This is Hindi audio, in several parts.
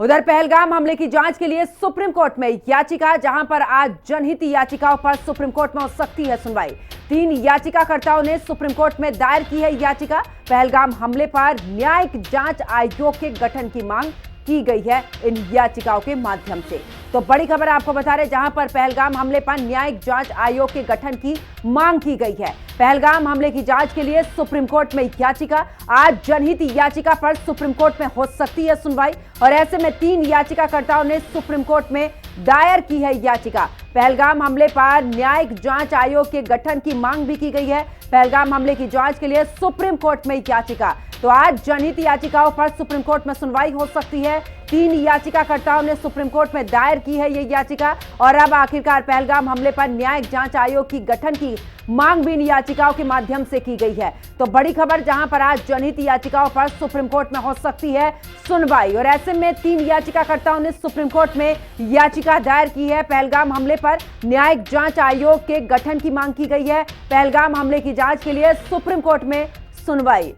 उधर पहलगाम हमले की जांच के लिए सुप्रीम कोर्ट में याचिका, जहां पर आज जनहित याचिकाओं पर सुप्रीम कोर्ट में हो सकती है सुनवाई। 3 याचिकाकर्ताओं ने सुप्रीम कोर्ट में दायर की है याचिका। पहलगाम हमले पर न्यायिक जांच आयोग के गठन की मांग की गई है इन याचिकाओं के माध्यम से। तो बड़ी खबर आपको बता रहे, जहां पर पहलगाम हमले पर न्यायिक जांच आयोग के गठन की मांग की गई है। पहलगाम हमले की जांच के लिए सुप्रीम कोर्ट में याचिका, आज जनहित याचिका पर सुप्रीम कोर्ट में हो सकती है सुनवाई। और ऐसे में 3 याचिकाकर्ताओं ने सुप्रीम कोर्ट में दायर की है याचिका। पहलगाम हमले पर न्यायिक जांच आयोग के गठन की मांग भी की गई है। पहलगाम हमले की जांच के लिए सुप्रीम कोर्ट में याचिका, तो आज जनहित याचिकाओं पर सुप्रीम कोर्ट में सुनवाई हो सकती है। 3 याचिकाकर्ताओं ने सुप्रीम कोर्ट में दायर की है ये याचिका, और अब आखिरकार पहलगाम हमले पर न्यायिक जांच आयोग की गठन की मांग भी इन याचिकाओं के माध्यम से की गई है। तो बड़ी खबर, जहां पर आज जनहित याचिकाओं पर सुप्रीम कोर्ट में हो सकती है सुनवाई। और ऐसे में 3 याचिकाकर्ताओं ने सुप्रीम कोर्ट में याचिका दायर की है। पहलगाम हमले पर न्यायिक जांच आयोग के गठन की मांग की गई है। पहलगाम हमले की जांच के लिए सुप्रीम कोर्ट में सुनवाई।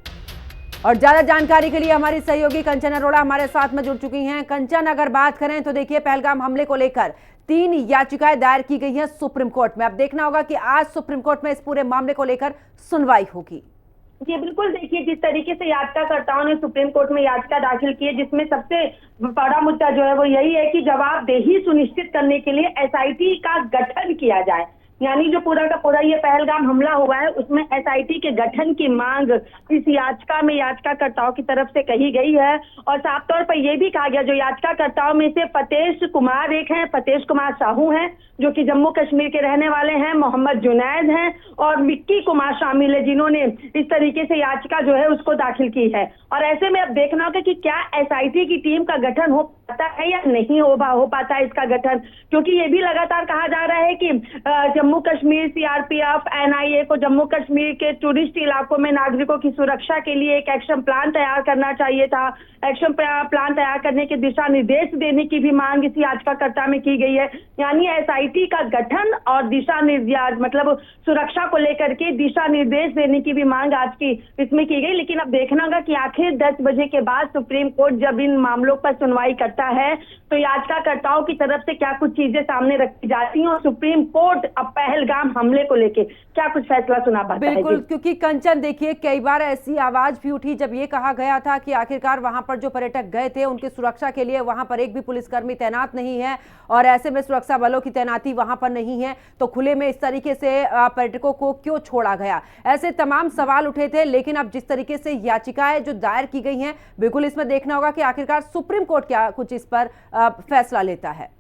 और ज्यादा जानकारी के लिए हमारी सहयोगी कंचन अरोड़ा हमारे साथ में जुड़ चुकी हैं। कंचन, अगर बात करें तो देखिए, पहलगाम हमले को लेकर 3 याचिकाएं दायर की गई हैं सुप्रीम कोर्ट में। अब देखना होगा कि आज सुप्रीम कोर्ट में इस पूरे मामले को लेकर सुनवाई होगी। जी बिल्कुल, देखिए जिस तरीके से याचिकाकर्ताओं ने सुप्रीम कोर्ट में याचिका दाखिल की है, जिसमें सबसे बड़ा मुद्दा जो है वो यही है कि जवाबदेही सुनिश्चित करने के लिए एसआईटी का गठन किया जाए। यानी जो पूरा का पूरा ये पहलगाम हमला हुआ है उसमें एसआईटी के गठन की मांग इस याचिका में याचिकाकर्ताओं की तरफ से कही गई है। और साफ तौर पर यह भी कहा गया, जो याचिकाकर्ताओं में से फतेश कुमार एक हैं, फतेश कुमार साहू हैं जो कि जम्मू कश्मीर के रहने वाले हैं, मोहम्मद जुनैद हैं और मिक्की कुमार शामिल है, जिन्होंने इस तरीके से याचिका जो है उसको दाखिल की है। और ऐसे में अब देखना होगा कि क्या एसआईटी की टीम का गठन हो पाता है या नहीं हो पाता है इसका गठन, क्योंकि ये भी लगातार कहा जा रहा है कि जम्मू कश्मीर सीआरपीएफ एनआईए को जम्मू कश्मीर के टूरिस्ट इलाकों में नागरिकों की सुरक्षा के लिए एक एक्शन प्लान तैयार करना चाहिए था। एक्शन प्लान तैयार करने के दिशा निर्देश देने की भी मांग इस याचिकाकर्ता में की गई है। यानी एसआईटी का गठन और दिशा निर्देश, मतलब सुरक्षा को लेकर के दिशा निर्देश देने की भी मांग आज की इसमें की गई। लेकिन अब देखना होगा कि आखिर 10 बजे के बाद सुप्रीम कोर्ट जब इन मामलों पर सुनवाई करता है तो याचिकाकर्ताओं की तरफ से क्या कुछ चीजें सामने रखी जाती हैं और सुप्रीम कोर्ट अब पहलगाम हमले को लेके क्या कुछ फैसला सुना पाता है। बिल्कुल, क्योंकि कंचन देखिए, कई बार ऐसी आवाज भी उठी जब ये कहा गया था कि आखिरकार वहां पर जो पर्यटक गए थे उनकी सुरक्षा के लिए वहां पर एक भी पुलिसकर्मी तैनात नहीं है, और ऐसे में सुरक्षा बलों की तैनाती वहां पर नहीं है, तो खुले में इस तरीके से पर्यटकों को क्यों छोड़ा गया, ऐसे तमाम सवाल उठे थे। लेकिन अब जिस तरीके से याचिकाएं जो दायर की गई हैं, बिल्कुल इसमें देखना होगा कि आखिरकार सुप्रीम कोर्ट क्या कुछ इस पर फैसला लेता है।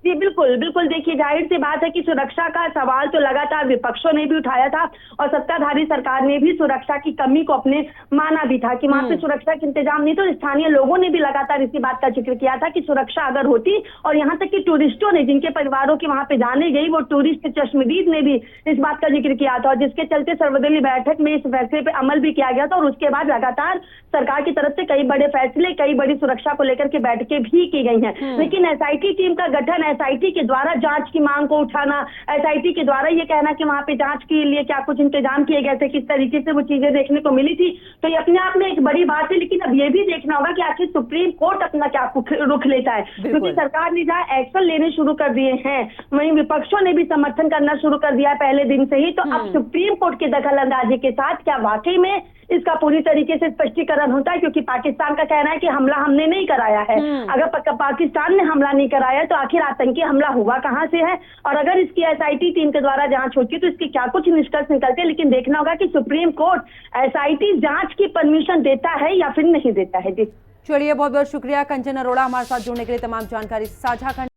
जी बिल्कुल बिल्कुल, देखिए जाहिर सी बात है कि सुरक्षा का सवाल तो लगातार विपक्षों ने भी उठाया था और सत्ताधारी सरकार ने भी सुरक्षा की कमी को अपने माना भी था कि वहां पे सुरक्षा के इंतजाम नहीं। तो स्थानीय लोगों ने भी लगातार इसी बात का जिक्र किया था कि सुरक्षा अगर होती, और यहाँ तक कि टूरिस्टों ने, जिनके परिवारों की वहां पे जाने गई, वो टूरिस्ट चश्मदीद ने भी इस बात का जिक्र किया था, और जिसके चलते सर्वदलीय बैठक में इस फैसले पे अमल भी किया गया था। और उसके बाद लगातार सरकार की तरफ से कई बड़े फैसले, कई बड़ी सुरक्षा को लेकर के बैठकें भी की गई हैं। लेकिन एसआईटी टीम का गठन, एसआईटी के द्वारा जांच की मांग को उठाना, एसआईटी के द्वारा ये कहना कि वहां पे जांच के लिए क्या कुछ इंतजाम किए गए थे, किस तरीके से वो चीजें देखने को मिली थी, तो ये अपने आप में एक बड़ी बात है। लेकिन अब ये भी देखना होगा कि आखिर सुप्रीम कोर्ट अपना क्या रुख लेता है, क्योंकि सरकार ने जहां एक्शन लेने शुरू कर दिए हैं, वहीं विपक्षों ने भी समर्थन करना शुरू कर दिया है पहले दिन से ही। तो अब सुप्रीम कोर्ट की दखल अंदाजी के साथ क्या वाकई में इसका पूरी तरीके से स्पष्टीकरण होता है, क्योंकि पाकिस्तान का कहना है कि हमला हमने नहीं कराया है। अगर पाकिस्तान ने हमला नहीं कराया तो आखिर आतंकी हमला हुआ कहां से है, और अगर इसकी एसआईटी टीम के द्वारा जांच होती तो इसके क्या कुछ निष्कर्ष निकलते। लेकिन देखना होगा कि सुप्रीम कोर्ट एसआईटी जांच की परमिशन देता है या फिर नहीं देता है। जी चलिए, बहुत बहुत शुक्रिया कंचन अरोड़ा हमारे साथ जुड़ने के लिए, तमाम जानकारी साझा करने।